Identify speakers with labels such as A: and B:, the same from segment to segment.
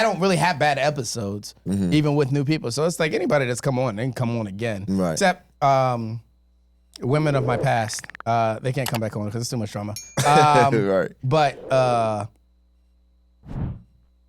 A: I don't really have bad episodes, even with new people. So it's like anybody that's come on, they can come on again.
B: Right.
A: Except women of my past, they can't come back on because it's too much drama.
B: Right.
A: But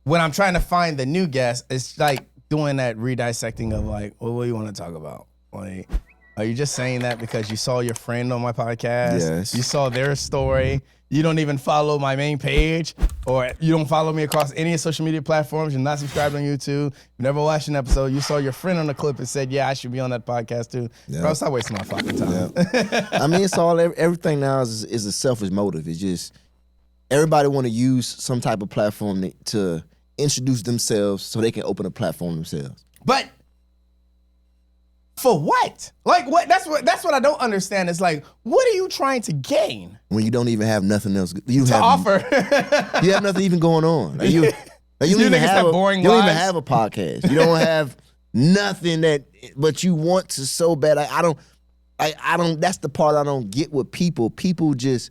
A: when I'm trying to find the new guest, it's like doing that redissecting of like, well, what do you want to talk about? Like, are you just saying that because you saw your friend on my podcast?
B: Yes.
A: You saw their story. You don't even follow my main page, or you don't follow me across any social media platforms. You're not subscribed on YouTube. You never watched an episode. You saw your friend on the clip and said, yeah, I should be on that podcast too. Yep. Bro, stop wasting my fucking time.
B: Yep. I mean, it's all, everything now is a selfish motive. It's just, everybody want to use some type of platform to introduce themselves so they can open a platform themselves.
A: But for what? Like what? That's what I don't understand. It's like, what are you trying to gain
B: when you don't even have nothing else to
A: offer?
B: You have nothing even going on. Like you don't even have a podcast. You don't have nothing but you want to so bad. I don't. That's the part I don't get with people. People just,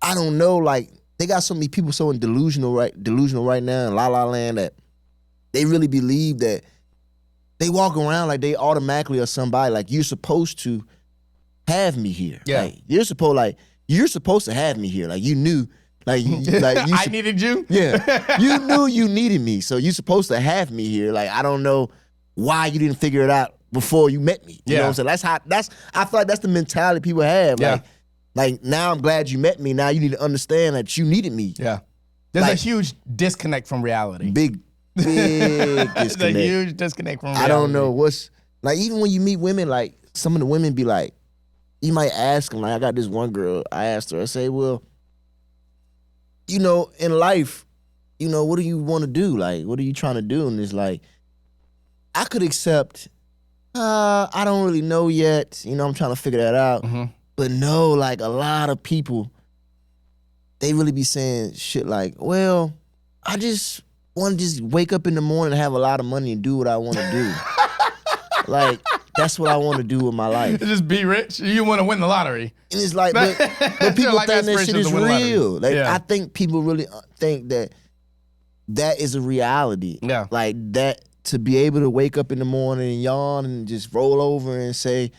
B: I don't know. Like they got so many people so delusional right now in La La Land that they really believe that. They walk around like they automatically are somebody. Like you're supposed to have me here.
A: Yeah,
B: like, you're supposed to have me here. Like you knew, like
A: I needed you.
B: Yeah, you knew you needed me, so you're supposed to have me here. Like I don't know why you didn't figure it out before you met me. You know what I'm saying? I feel like that's the mentality people have.
A: Yeah.
B: Like now I'm glad you met me. Now you need to understand that you needed me.
A: Yeah, there's a huge disconnect from reality.
B: Big disconnect.
A: It's a huge disconnect from reality.
B: I don't know what's, like, even when you meet women, like, some of the women be like, you might ask them, like, I got this one girl, I asked her, I say, well, you know, in life, you know, what do you want to do? Like, what are you trying to do? And it's like, I could accept, I don't really know yet. You know, I'm trying to figure that out.
A: Mm-hmm.
B: But no, like, a lot of people, they really be saying shit like, well, I just want to just wake up in the morning and have a lot of money and do what I want to do. Like, that's what I want to do with my life.
A: Just be rich? You want to win the lottery.
B: And it's like, but people think that shit is real. Like,
A: yeah.
B: I think people really think that is a reality.
A: Yeah.
B: Like, that to be able to wake up in the morning and yawn and just roll over and say,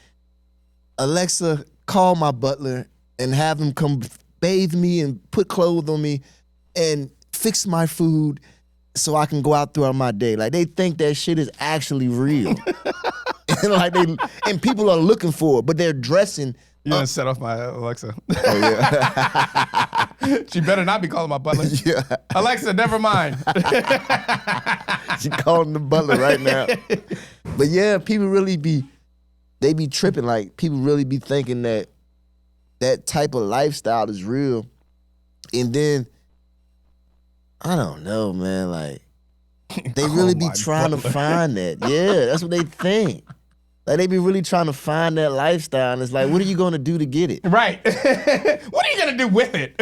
B: Alexa, call my butler and have him come bathe me and put clothes on me and fix my food so I can go out throughout my day. Like, they think that shit is actually real. and people are looking for it, but they're dressing.
A: You gonna set off my Alexa.
B: Oh, yeah.
A: She better not be calling my butler.
B: Yeah.
A: Alexa, never mind.
B: She calling the butler right now. But yeah, people really be tripping. Like, people really be thinking that type of lifestyle is real. And then, I don't know, man. Like, they really be trying to find that. Yeah, that's what they think. Like, they be really trying to find that lifestyle, and it's like, what are you going to do to get it?
A: Right. What are you going to do with it?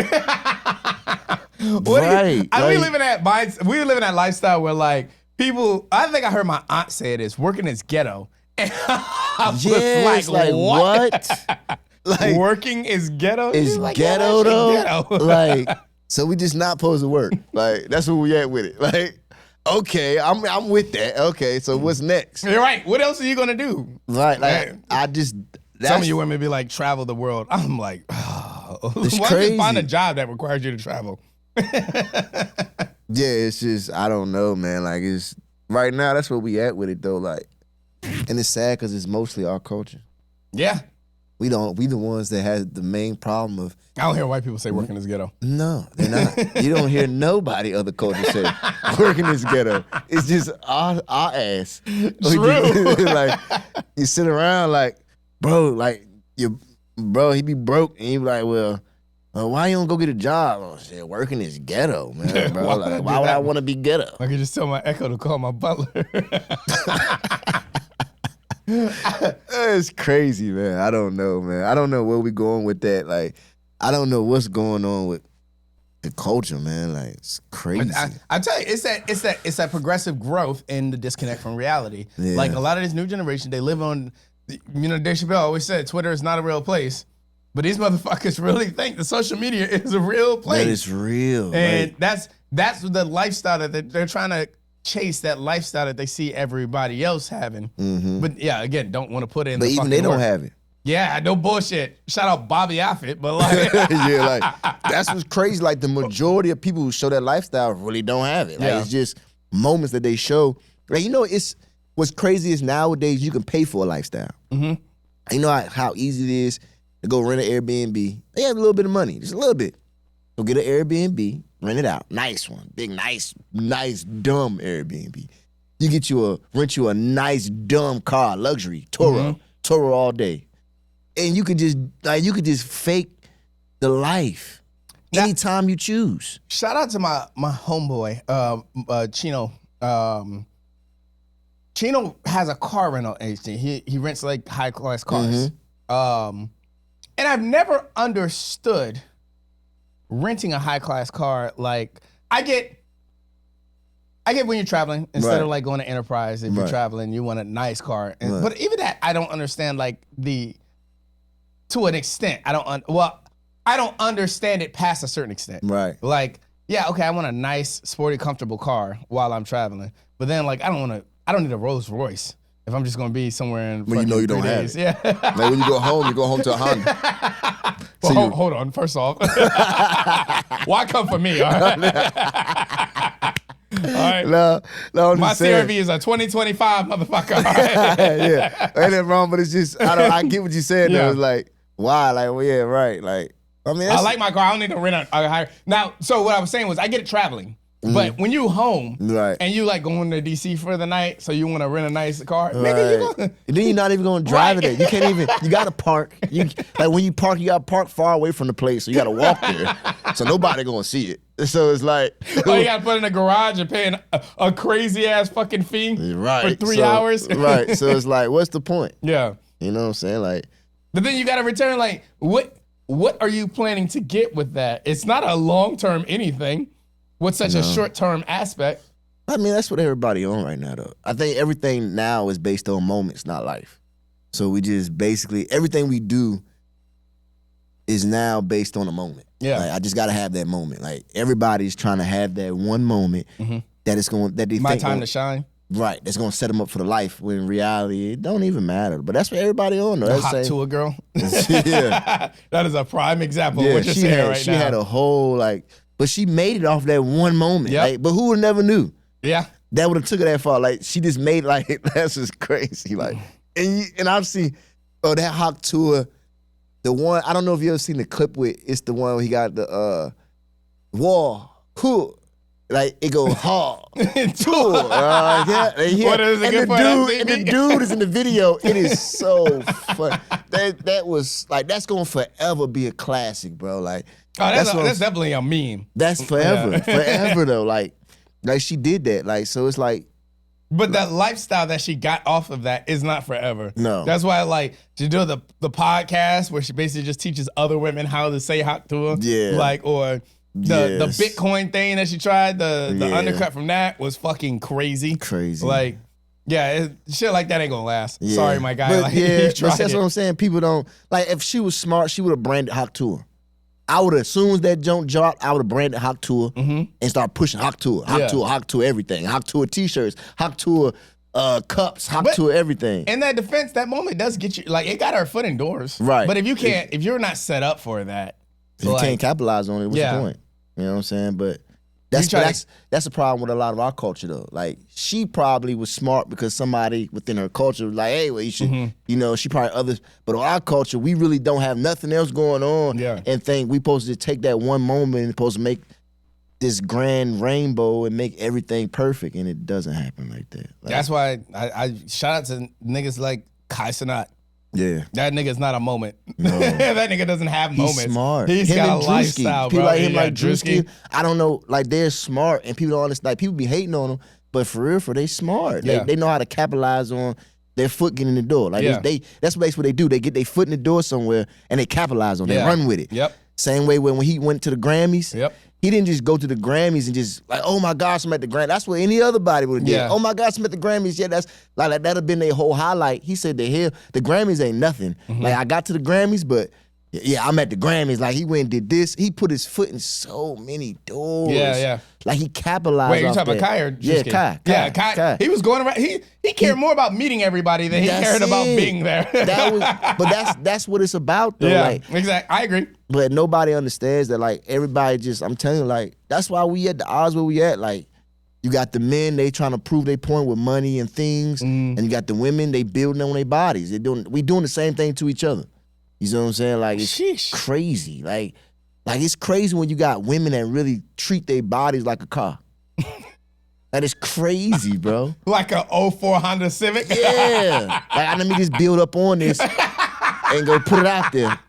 B: Right.
A: We live in that lifestyle where, like, people, I think I heard my aunt say this, working is ghetto. And I was like, what?
B: Like,
A: working is ghetto?
B: It's
A: like,
B: ghetto, though?
A: Ghetto.
B: Like, so we just not supposed to work. Like, that's where we at with it. Like, okay, I'm with that. Okay, so what's next?
A: You're right. What else are you gonna do?
B: Right, like,
A: some of you women be like, travel the world. I'm like, oh.
B: It's
A: why
B: crazy.
A: don't you find a job that requires you to travel?
B: Yeah, it's just, I don't know, man. Like, it's, right now, that's where we at with it, though. Like, and it's sad because it's mostly our culture.
A: Yeah.
B: We the ones that had the main problem of.
A: I don't hear white people say working is ghetto.
B: No, they're not. You don't hear nobody other culture say working is ghetto. It's just our ass.
A: True.
B: Like, you sit around like, bro, like, he be broke, and you be like, well, why you don't go get a job? Oh, shit, working is ghetto, man, bro. Like, why would I want to be ghetto?
A: I could just tell my Echo to call my butler.
B: It's crazy, man. I don't know, man. I don't know where we going with that. Like, I don't know what's going on with the culture, man. Like, it's crazy.
A: I tell you, it's that progressive growth in the disconnect from reality.
B: Yeah.
A: Like, a lot of this new generation, they live on, you know, Dave Chappelle always said, Twitter is not a real place. But these motherfuckers really think the social media is a real place.
B: That is real.
A: And that's the lifestyle that they're trying to chase that lifestyle that they see everybody else having. But yeah, again, don't want to put in
B: but
A: the
B: even
A: fucking
B: they don't
A: work.
B: have it.
A: Yeah, no bullshit. Shout out Bobby Affit, but like,
B: yeah, like that's what's crazy. Like the majority of people who show that lifestyle really don't have it. Like it's just moments that they show. Like it's what's crazy is nowadays you can pay for a lifestyle. You know how easy it is to go rent an Airbnb. They have a little bit of money, just a little bit. Go get an Airbnb, rent it out, nice one, big, nice, dumb Airbnb. You rent you a nice dumb car, luxury, Toro all day. And you could just fake the life anytime you choose.
A: Shout out to my homeboy, Chino. Chino has a car rental agency. He rents like high class cars. And I've never understood renting a high class car. Like I get when you're traveling, instead of like going to Enterprise, if you're traveling, you want a nice car. But even that, I don't understand like to an extent. I don't understand it past a certain extent.
B: Right.
A: Like, yeah, okay, I want a nice, sporty, comfortable car while I'm traveling. But then like I don't need a Rolls Royce if I'm just gonna be somewhere in
B: when you know you don't
A: 3
B: have
A: days.
B: it. Yeah. Like when you go home to a Honda.
A: Well, hold on. First off, why come for me? All right. All right.
B: No,
A: my CRV is a 2025 motherfucker. All right?
B: Yeah, ain't that wrong? But it's just I get what you said. Though. It's like why? Like well, yeah, right. Like I mean,
A: I like my car. I don't need to rent a higher. Now, so what I was saying was I get it traveling. But when you home and you like going to DC for the night, so you want to rent a nice car, nigga, you gonna...
B: then you're not even going to drive it. You can't even. You got to park. Like when you park, you got to park far away from the place, so you got to walk there, so nobody gonna see it. So it's like,
A: you got to put in a garage and paying a crazy ass fucking fee for 3 hours.
B: Right. So it's like, what's the point?
A: Yeah.
B: You know what I'm saying? Like,
A: but then you got to return. Like, what are you planning to get with that? It's not a long term anything. What's such a short-term aspect?
B: I mean, that's what everybody on right now, though. I think everything now is based on moments, not life. So we just basically, everything we do is now based on a moment.
A: Yeah.
B: Like, I just got to have that moment. Like, everybody's trying to have that one moment that it's going, that they
A: My
B: think
A: time to shine.
B: Right. That's going to set them up for the life, when in reality, it don't even matter. But that's what everybody on, though.
A: The hot tour girl.
B: Yeah.
A: That is a prime example of what you're saying right now.
B: She had a whole, like, but she made it off that one moment.
A: Yep.
B: Like, but who would never knew?
A: Yeah.
B: That would have took her that far. Like, she just made like, that's just crazy. Like, and I've seen, that hot tour, the one, I don't know if you ever seen the clip with, it's the one where he got the wall, cool. Like, it goes hard. Tour. Yeah.
A: What is it good for
B: and the dude is in the video. It is so fun. That was, like, that's going to forever be a classic, bro. Like,
A: that's definitely a meme.
B: That's forever. Forever, though. Like she did that. Like, so it's like.
A: But that lifestyle that she got off of that is not forever.
B: No.
A: That's why, like, she do the podcast where she basically just teaches other women how to say hot to her.
B: Yeah.
A: Like, or the Bitcoin thing that she tried, the undercut from that was fucking crazy.
B: Crazy.
A: Like, yeah, shit like that ain't gonna last.
B: Yeah.
A: Sorry, my guy.
B: But
A: like,
B: that's what I'm saying. People don't, like, if she was smart, she would have branded Hot Tour. I would have, as soon as that junk dropped, I would have branded Hot Tour and start pushing Hot Tour, Hot Tour everything. Hot Tour t-shirts, Hot Tour cups, Hot Tour everything.
A: In that defense, that moment does get you, like, it got her foot indoors.
B: Right.
A: But if you're not set up for that.
B: You can't capitalize on it, what's the point? You know what I'm saying? But that's a problem with a lot of our culture, though. Like, she probably was smart because somebody within her culture was like, hey, well, you should, you know, she probably others. But in our culture, we really don't have nothing else going on and think we supposed to take that one moment and supposed to make this grand rainbow and make everything perfect, and it doesn't happen like that. Like,
A: that's why I shout out to niggas like KIDSNOT.
B: Yeah.
A: That nigga's not a moment.
B: No.
A: That nigga doesn't have moments.
B: He's smart.
A: He's
B: him
A: got
B: and
A: a
B: Drewski.
A: lifestyle, bro.
B: People like him, like Drewski. I don't know, like, they're smart, and people don't understand. Like, people be hating on them, but for real, they smart. They know how to capitalize on their foot getting in the door. Like, that's basically what they do. They get their foot in the door somewhere, and they capitalize on it. They run with it.
A: Yep.
B: Same way when he went to the Grammys.
A: Yep.
B: He didn't just go to the Grammys and just like, oh my gosh, I'm at the Grammys. That's what any other body would have did.
A: Yeah.
B: Oh my gosh, I'm at the Grammys. Yeah, that's like that'd have been their whole highlight. He said the Grammys ain't nothing. Like, I got to the Grammys, but Yeah, I'm at the Grammys. Like, he went and did this. He put his foot in so many doors.
A: Yeah.
B: Like, he capitalized.
A: Wait, you talking about Kai or
B: Kai?
A: Yeah, Kai. He was going around. He cared more about meeting everybody than he cared about being there.
B: But that's what it's about, though.
A: Yeah,
B: like,
A: exactly. I agree.
B: But nobody understands that. Like, everybody just, I'm telling you, like, that's why we at the odds where we at. Like, you got the men, they trying to prove their point with money and things, and you got the women, they building on their bodies. We doing the same thing to each other. You know what I'm saying? Like, it's crazy. Like it's crazy when you got women that really treat their bodies like a car. That is crazy, bro.
A: Like a 04 Honda Civic?
B: Yeah. Like, let me just build up on this and go put it out there.